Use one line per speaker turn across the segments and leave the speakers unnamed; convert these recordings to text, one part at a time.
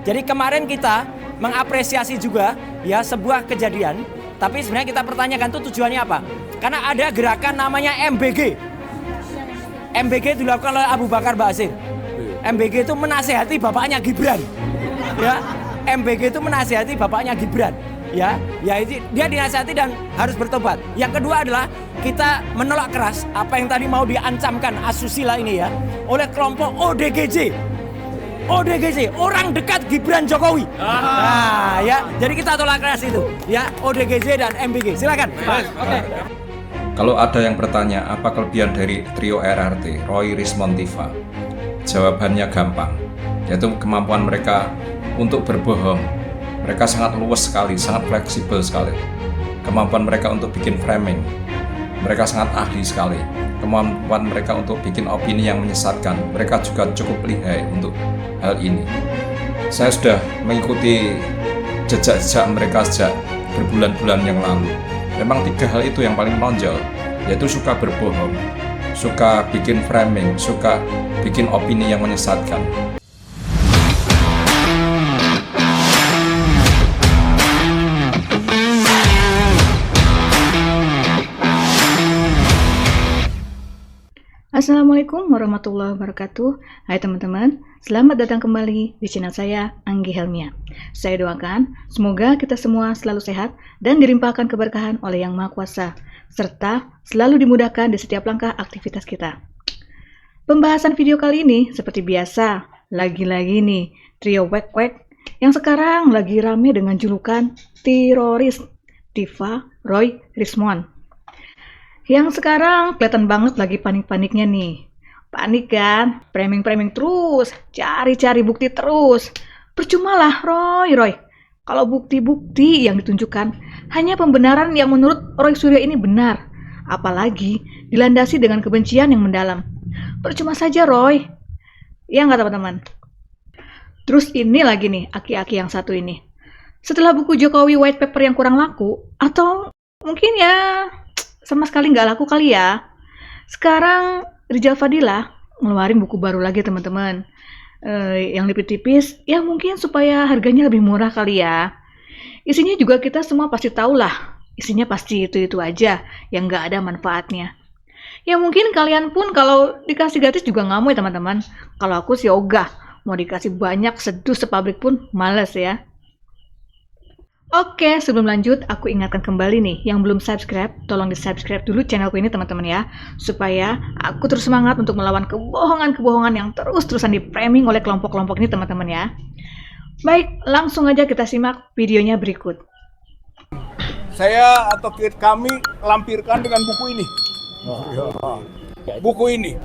Jadi kemarin kita mengapresiasi juga ya sebuah kejadian, tapi sebenarnya kita pertanyakan tuh tujuannya apa? Karena ada gerakan namanya MBG. MBG dilakukan oleh Abu Bakar Basir. MBG itu menasehati bapaknya Gibran. Ya, MBG itu menasehati bapaknya Gibran. Ya itu dia dinasihati dan harus bertobat. Yang kedua adalah kita menolak keras apa yang tadi mau diancamkan asusila ini ya oleh kelompok ODGJ. ODGJ, orang dekat Gibran Jokowi. Nah, ya, jadi kita tolak keras itu, ya, ODGJ dan MBG. Silakan. Oke.
Kalau ada yang bertanya apa kelebihan dari trio RRT, Roy, Rismon, Tifa, jawabannya gampang, yaitu kemampuan mereka untuk berbohong. Mereka sangat luas sekali, sangat fleksibel sekali. Kemampuan mereka untuk bikin framing, mereka sangat ahli sekali. Kemampuan mereka untuk bikin opini yang menyesatkan, mereka juga cukup lihai untuk hal ini. Saya sudah mengikuti jejak-jejak mereka sejak berbulan-bulan yang lalu. Memang 3 hal itu yang paling menonjol, yaitu suka berbohong, suka bikin framing, suka bikin opini yang menyesatkan.
Assalamualaikum warahmatullahi wabarakatuh. Hai teman-teman, selamat datang kembali di channel saya, Anggi Helmia. Saya doakan semoga kita semua selalu sehat dan dilimpahkan keberkahan oleh Yang Maha Kuasa, serta selalu dimudahkan di setiap langkah aktivitas kita. Pembahasan video kali ini seperti biasa, lagi-lagi nih trio wek-wek yang sekarang lagi rame dengan julukan teroris, Tifa, Roy, Rismon. Yang sekarang kelihatan banget lagi panik-paniknya nih. Panik kan? Framing-framing terus, cari-cari bukti terus. Percumalah Roy. Kalau bukti-bukti yang ditunjukkan hanya pembenaran yang menurut Roy Suryo ini benar. Apalagi dilandasi dengan kebencian yang mendalam. Percuma saja Roy. Ya nggak teman-teman? Terus ini lagi nih, aki-aki yang satu ini. Setelah buku Jokowi White Paper yang kurang laku, atau mungkin ya sama sekali nggak laku kali ya. Sekarang Rizal Fadila ngeluarin buku baru lagi teman-teman. Yang lebih tipis, ya mungkin supaya harganya lebih murah kali ya. Isinya juga kita semua pasti tahu lah. Isinya pasti itu-itu aja, yang nggak ada manfaatnya. Ya mungkin kalian pun kalau dikasih gratis juga nggak mau ya teman-teman. Kalau aku sih ogah, mau dikasih banyak sedus sepabrik pun males ya. Oke, sebelum lanjut, aku ingatkan kembali nih, yang belum subscribe, tolong di-subscribe dulu channelku ini teman-teman ya, supaya aku terus semangat untuk melawan kebohongan-kebohongan yang terus-terusan di-framing oleh kelompok-kelompok ini teman-teman ya. Baik, langsung aja kita simak videonya berikut.
Saya atau kami lampirkan dengan buku ini. Buku ini,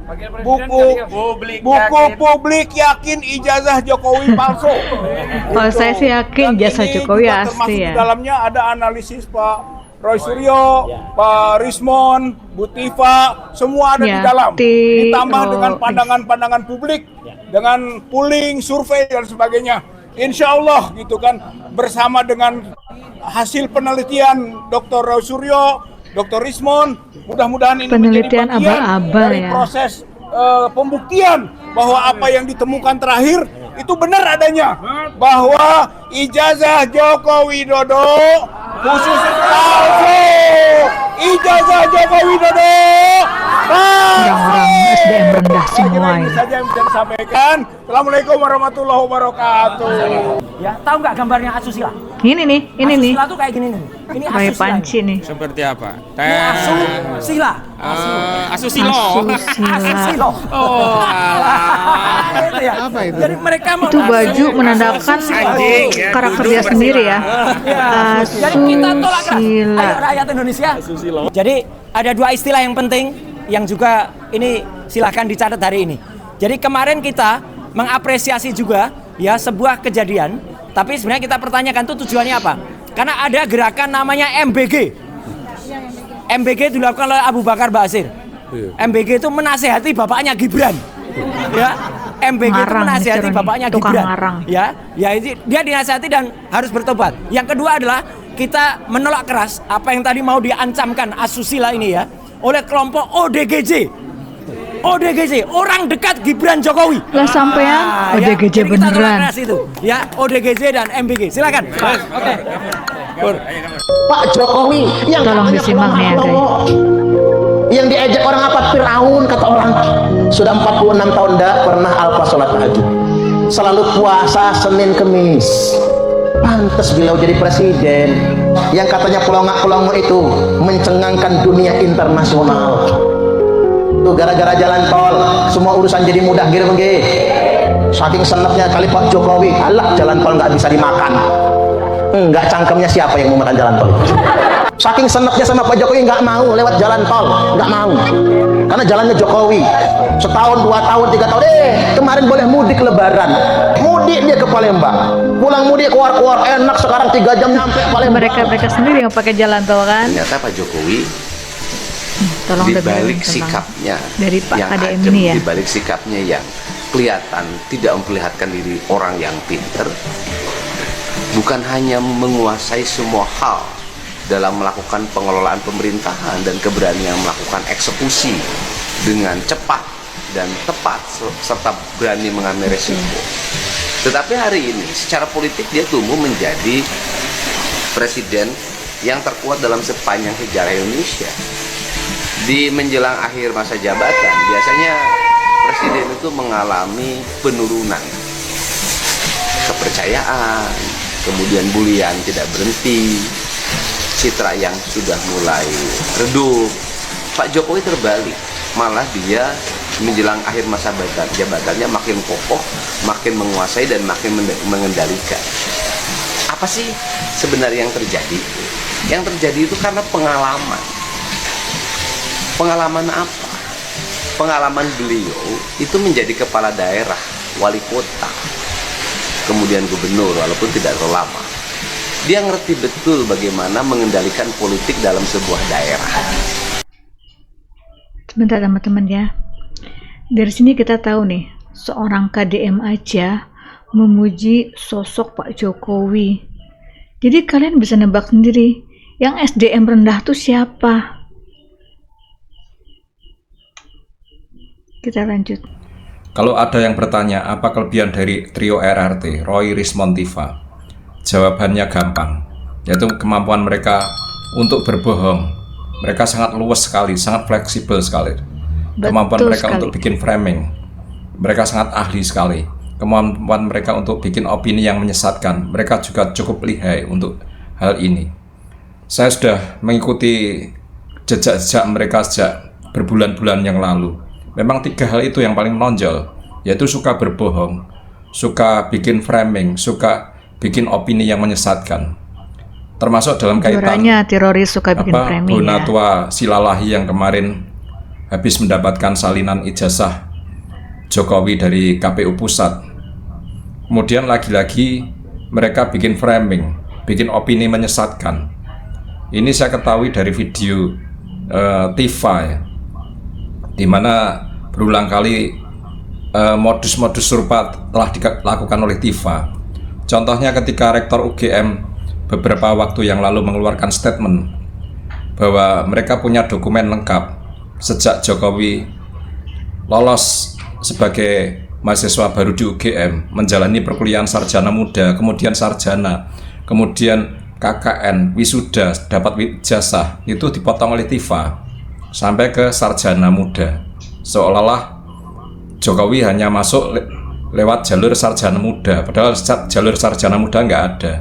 buku publik yakin ijazah Jokowi palsu.
Kalau saya sih yakin ijazah Jokowi asli ya.
Di dalamnya ada analisis Pak Roy Suryo, Pak Rismon, Bu Tifa, semua ada di dalam. Ditambah dengan pandangan-pandangan publik, dengan polling, survei dan sebagainya. Insya Allah gitu kan, bersama dengan hasil penelitian Dr. Roy Suryo, Dr. Rismon, mudah-mudahan ini
penelitian
menjadi bagian
abal-abal
dari
ya.
proses pembuktian bahwa apa yang ditemukan terakhir itu benar adanya, bahwa ijazah Joko Widodo khusus palsu. Ijazah Joko Widodo
orang-orang SDM rendah semua
ini
ini.
saja yang bisa disampaikan. Assalamualaikum warahmatullahi wabarakatuh.
Ya, tahu nggak gambarnya asusila?
Ini nih.
Asusila tuh kayak gini nih. Ini
Kayak
asusila.
panci nih.
Seperti apa?
Ini asusila.
Asusilo.
Asusilo.
Oh, alah.
Itu ya.
Apa itu?
Jadi mereka
Itu baju menandakan
Anjing, ya,
karakter
duduk
dia sendiri ya.
Jadi kita tolak keras.
Asusila.
Ayo rakyat Indonesia. Jadi ada 2 istilah yang penting yang juga ini silahkan dicatat hari ini. Jadi kemarin kita mengapresiasi juga ya sebuah kejadian, tapi sebenarnya kita pertanyakan tuh tujuannya apa? Karena ada gerakan namanya MBG. MBG dilakukan oleh Abu Bakar Basir. MBG itu menasehati bapaknya Gibran. Ya, MBG itu
Ngarang
menasehati
istilahnya,
bapaknya
tukang
Gibran.
ngarang.
Ya itu dia dinasehati dan harus bertobat. Yang kedua adalah kita menolak keras apa yang tadi mau diancamkan asusila ini ya oleh kelompok ODGJ. ODGJ, orang dekat Gibran Jokowi.
Lah sampean ODGJ
jadi kita
beneran.
toleransi itu. Ya, ODGJ dan MBG. Silakan. Oke.
Pak Jokowi yang
Tolong
katanya
disimak
pulang
nih ya,
Mahlowo, yang diajak orang apa? Firaun, kata orang. Sudah 46 tahun tidak pernah alfa sholat tahajud, selalu puasa Senin Kemis. Pantes beliau jadi presiden yang katanya pelongak-pelongok itu mencengangkan dunia internasional. Tuh gara-gara jalan tol semua urusan jadi mudah gitu. Saking senepnya kali Pak Jokowi, alah jalan tol nggak bisa dimakan. Enggak, cangkemnya siapa yang mau makan jalan tol? Saking senepnya sama Pak Jokowi nggak mau lewat jalan tol, nggak mau. Karena jalannya Jokowi. Setahun, 2 tahun, 3 tahun. Kemarin boleh mudik Lebaran. Mudik dia ke Palembang. Pulang mudik keluar enak, sekarang 3 jam nyampe Palembang.
Mereka sendiri yang pakai jalan tol kan.
Ternyata Pak Jokowi
Tolong
di
dengerin
balik
tentang
sikapnya
dari Pak
yang
KDM
adem,
ini ya.
di balik sikapnya yang kelihatan tidak memperlihatkan diri orang yang pinter, bukan hanya menguasai semua hal dalam melakukan pengelolaan pemerintahan dan keberanian melakukan eksekusi dengan cepat dan tepat serta berani mengambil resiko. Tetapi hari ini secara politik dia tumbuh menjadi presiden yang terkuat dalam sepanjang sejarah Indonesia. Di menjelang akhir masa jabatan biasanya presiden itu mengalami penurunan kepercayaan, kemudian bulian tidak berhenti, citra yang sudah mulai redup. Pak Jokowi terbalik, malah dia menjelang akhir masa jabatannya makin kokoh, makin menguasai dan makin mengendalikan. Apa sih sebenarnya yang terjadi? Yang terjadi itu karena pengalaman. Pengalaman apa? Pengalaman beliau itu menjadi kepala daerah, wali kota, kemudian gubernur walaupun tidak terlalu lama. Dia ngerti betul bagaimana mengendalikan politik dalam sebuah daerah.
Sebentar teman-teman ya. Dari sini kita tahu nih, seorang KDM aja memuji sosok Pak Jokowi. Jadi kalian bisa nebak sendiri, yang SDM rendah tuh siapa? Kita lanjut.
Kalau ada yang bertanya apa kelebihan dari trio RRT, Roy, Rismon, Tiva, jawabannya gampang, yaitu kemampuan mereka untuk berbohong. Mereka sangat luas sekali, sangat fleksibel sekali. Kemampuan mereka untuk bikin framing, mereka sangat ahli sekali. Kemampuan mereka untuk bikin opini yang menyesatkan, mereka juga cukup lihai untuk hal ini. Saya sudah mengikuti jejak-jejak mereka sejak berbulan-bulan yang lalu. Memang 3 hal itu yang paling menonjol, yaitu suka berbohong, suka bikin framing, suka bikin opini yang menyesatkan. Termasuk dalam kaitan
teroris suka bikin framing
Bonatua Silalahi yang kemarin habis mendapatkan salinan ijazah Jokowi dari KPU Pusat. Kemudian lagi-lagi mereka bikin framing, bikin opini menyesatkan. Ini saya ketahui dari video Tiva ya, di mana berulang kali modus-modus serupa telah dilakukan oleh Tiva. Contohnya ketika Rektor UGM beberapa waktu yang lalu mengeluarkan statement bahwa mereka punya dokumen lengkap sejak Jokowi lolos sebagai mahasiswa baru di UGM, menjalani perkuliahan sarjana muda, kemudian sarjana, kemudian KKN, wisuda, dapat ijazah, itu dipotong oleh Tiva sampai ke sarjana muda, seolah-olah Jokowi hanya masuk lewat jalur sarjana muda, padahal jalur sarjana muda nggak ada.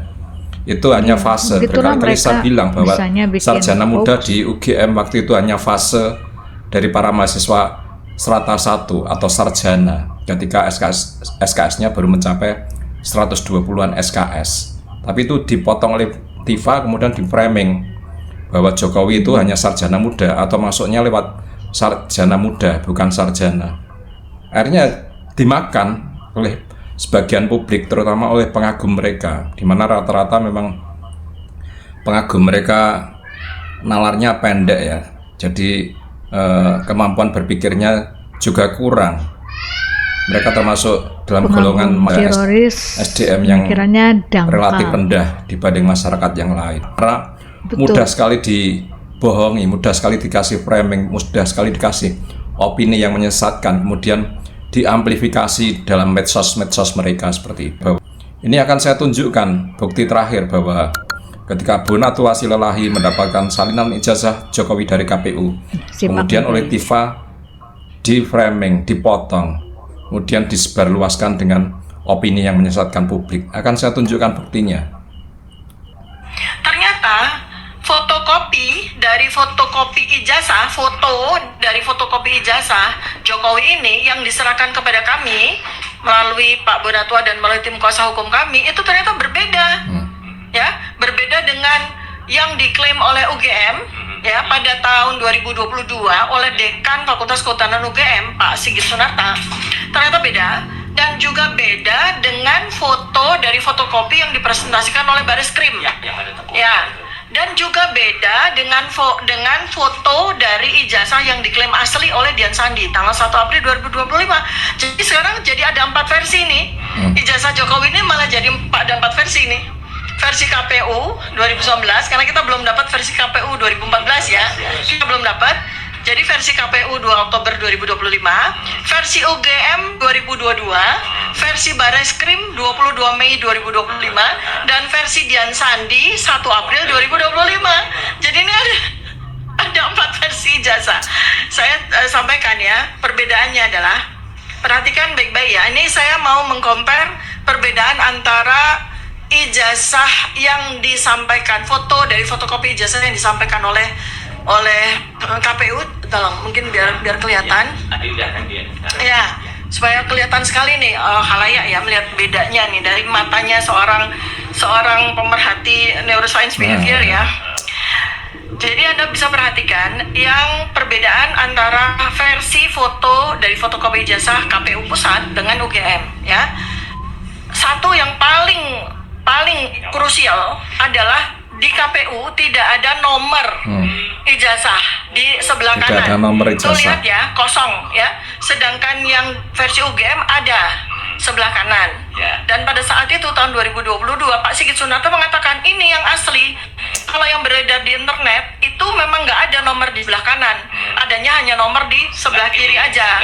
Itu hanya fase. Berkali-kali saya bilang bahwa sarjana muda di UGM waktu itu hanya fase dari para mahasiswa strata 1 atau sarjana, ketika SKS-nya baru mencapai 120-an SKS. Tapi itu dipotong oleh Tiva, kemudian di framing bahwa Jokowi itu hanya sarjana muda atau masuknya lewat sarjana muda, bukan sarjana. Akhirnya dimakan oleh sebagian publik, terutama oleh pengagum mereka, di mana rata-rata memang pengagum mereka nalarnya pendek ya, jadi kemampuan berpikirnya juga kurang. Mereka termasuk dalam golongan SDM yang relatif rendah dibanding masyarakat yang lain. Karena mudah sekali dibohongi, mudah sekali dikasih framing, mudah sekali dikasih opini yang menyesatkan kemudian diamplifikasi dalam medsos mereka seperti itu. Ini akan saya tunjukkan bukti terakhir bahwa ketika Bonatua Silalahi mendapatkan salinan ijazah Jokowi dari KPU, kemudian oleh Tifa di-framing, dipotong, kemudian disebarluaskan dengan opini yang menyesatkan publik. Akan saya tunjukkan buktinya.
Ternyata fotokopi dari fotokopi ijazah, foto dari fotokopi ijazah Jokowi ini yang diserahkan kepada kami melalui Pak Bonatua dan melalui tim kuasa hukum kami itu ternyata berbeda. Ya, berbeda dengan yang diklaim oleh UGM ya pada tahun 2022 oleh Dekan Fakultas Kehutanan UGM Pak Sigit Sunarta. Ternyata beda. Dan juga beda dengan foto dari fotokopi yang dipresentasikan oleh Bareskrim. Ya. Dan juga beda dengan foto dari ijazah yang diklaim asli oleh Dian Sandi tanggal 1 April 2025. Jadi sekarang jadi ada 4 versi nih. Ijazah Jokowi ini malah jadi ada 4 versi nih. Versi KPU 2019 karena kita belum dapat versi KPU 2014 ya. Kita belum dapat. Jadi versi KPU 2 Oktober 2025, versi UGM 2022, versi Bareskrim 22 Mei 2025, dan versi Dian Sandi 1 April 2025. Jadi ini ada 4 versi ijazah. Saya sampaikan ya, perbedaannya adalah, perhatikan baik-baik ya, ini saya mau mengcompare perbedaan antara ijazah yang disampaikan, foto dari fotokopi ijazah yang disampaikan oleh KPU, tolong mungkin biar kelihatan. Ya, supaya kelihatan sekali nih khalayak ya melihat bedanya nih dari matanya seorang pemerhati neuroscience behavior ya. Jadi Anda bisa perhatikan yang perbedaan antara versi foto dari fotokopi ijazah KPU pusat dengan UGM ya. Satu yang paling krusial adalah di KPU tidak ada nomor ijazah di sebelah kanan.
Tidak ada nomor ijazah.
Tuh lihat ya, kosong ya. Sedangkan yang versi UGM ada sebelah kanan. Dan pada saat itu tahun 2022 Pak Sigit Sunarta mengatakan ini yang asli. Kalau yang beredar di internet itu memang nggak ada nomor di sebelah kanan. Adanya hanya nomor di sebelah kiri aja.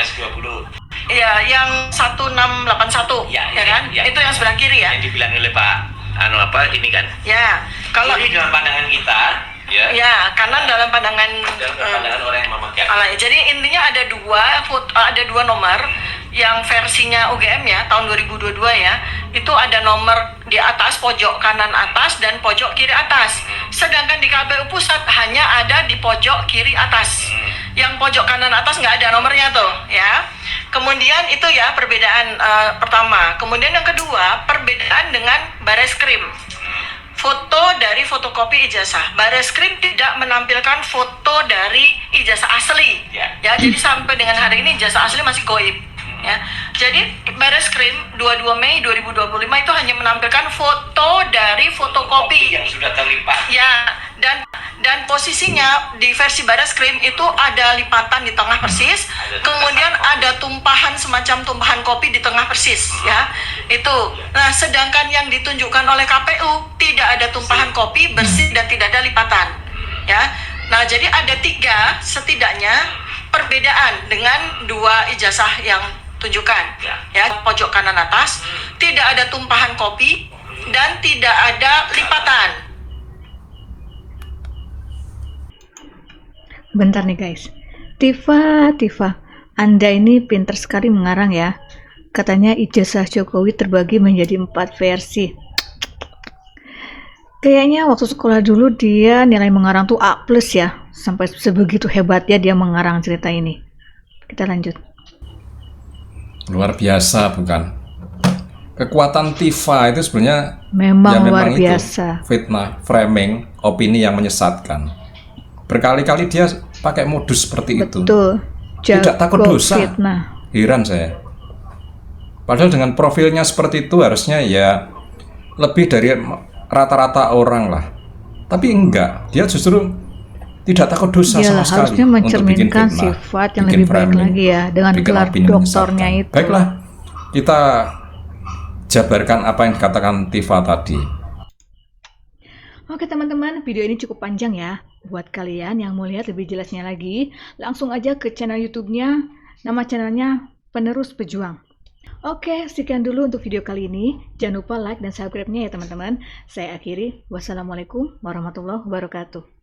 Ya, yang 1681 ya kan? Itu yang sebelah kiri ya.
Yang dibilang oleh Pak ini kan?
Ya, kalau
ini dalam pandangan kita,
ya kanan dalam pandangan
orang yang memakai.
Jadi intinya ada dua nomor yang versinya UGM ya tahun 2022 ya. Itu ada nomor di atas pojok kanan atas dan pojok kiri atas. Sedangkan di KPU pusat hanya ada di pojok kiri atas. Yang pojok kanan atas nggak ada nomornya tuh ya. Kemudian itu ya perbedaan pertama. Kemudian yang kedua, perbedaan dengan Bareskrim. Foto dari fotokopi ijazah. Bareskrim tidak menampilkan foto dari ijazah asli. Ya, jadi sampai dengan hari ini ijazah asli masih goib. Ya. Jadi Bareskrim 22 Mei 2025 itu hanya menampilkan foto dari fotokopi
yang sudah terlipat.
Ya, dan posisinya di versi Bareskrim itu ada lipatan di tengah persis, kemudian ada tumpahan semacam tumpahan kopi di tengah persis, ya. Itu. Nah, sedangkan yang ditunjukkan oleh KPU tidak ada tumpahan kopi, bersih dan tidak ada lipatan, ya. Nah, jadi ada 3 setidaknya perbedaan dengan 2 ijazah yang tunjukkan, ya. Pojok kanan atas tidak ada tumpahan kopi dan tidak ada lipatan.
Bentar nih guys, Tifa, Anda ini pinter sekali mengarang ya. Katanya ijazah Jokowi terbagi menjadi 4 versi. Kayaknya waktu sekolah dulu dia nilai mengarang tuh A+ ya. Sampai sebegitu hebatnya dia mengarang cerita ini. Kita lanjut.
Luar biasa bukan? Kekuatan Tifa itu sebenarnya
memang luar
itu,
biasa.
fitnah, framing, opini yang menyesatkan. Berkali-kali dia pakai modus seperti itu.
Betul.
Tidak takut dosa.
Fitnah.
Heran saya. Padahal dengan profilnya seperti itu harusnya ya lebih dari rata-rata orang lah. Tapi enggak, dia justru tidak takut dosa sama sekali.
Harusnya mencerminkan sifat yang lebih baik lagi ya dengan gelar doktornya itu.
Baiklah, kita jabarkan apa yang dikatakan Tifa tadi.
Oke teman-teman, video ini cukup panjang ya. Buat kalian yang mau lihat lebih jelasnya lagi, langsung aja ke channel YouTube-nya. Nama channelnya Penerus Pejuang. Oke, sekian dulu untuk video kali ini. Jangan lupa like dan subscribe-nya ya teman-teman. Saya akhiri. Wassalamualaikum warahmatullahi wabarakatuh.